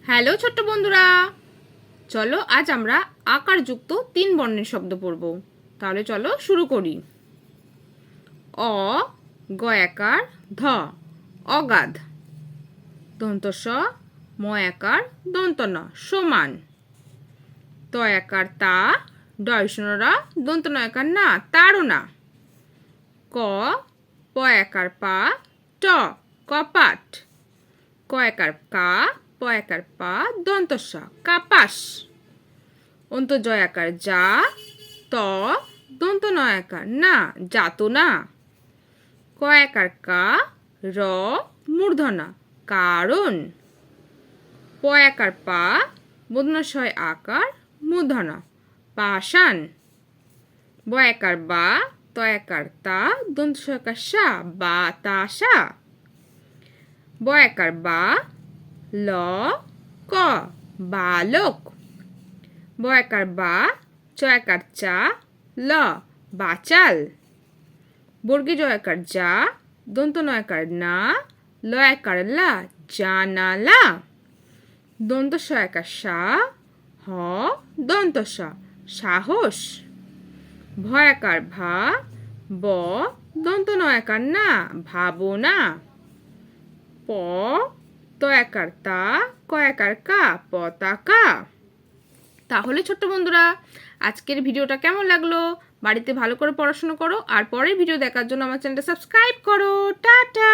Hello ছোট্ট বন্ধুরা, চলো আজ আমরা আকারযুক্ত 3 বর্ণের শব্দ পড়ব। তাহলে চলো শুরু করি। অ গয়াকার ধ অগাধ, দন্ত স ময়াকার দন্ত ন সমান, তয়াকার তা ডয়সনরা দন্ত নয়াকার না তাড়না, ক পয়াকার পা ট কপাট, কয়াকার কা পয়াকার পা দন্তস্ব কাপাস, অন্তর্জয়াকার যা ত দন্ত নয়াকার না যাতো না, কয়াকার কা র মূর্ধনা কারণ, পয়াকার পা বদনশয় আকার মূর্ধনা পাষাণ, বয়াকার বা তয়াকার তা দন্তস্বয়কার সা বাতাসা, বয়াকার বা ল ক বালক, বয়াকার বা চয়াকার চা ল বাচাল, বর্গী জয়াকার যা দন্ত নয়াকার না লয়াকার লা জানালা, দন্ত সয়াকার সা হ দন্ত স সাহস, ভয়াকার ভা ব দন্ত নয়াকার না ভাবনা, প তয়াকার তা কয়াকার কা পতাকা। তাহলে ছোট্ট বন্ধুরা, আজকের ভিডিওটা কেমন লাগলো? বাড়িতে ভালো করে পড়াশোনা করো আর পরের ভিডিও দেখার জন্য আমার চ্যানেলটা সাবস্ক্রাইব করো। টাটা।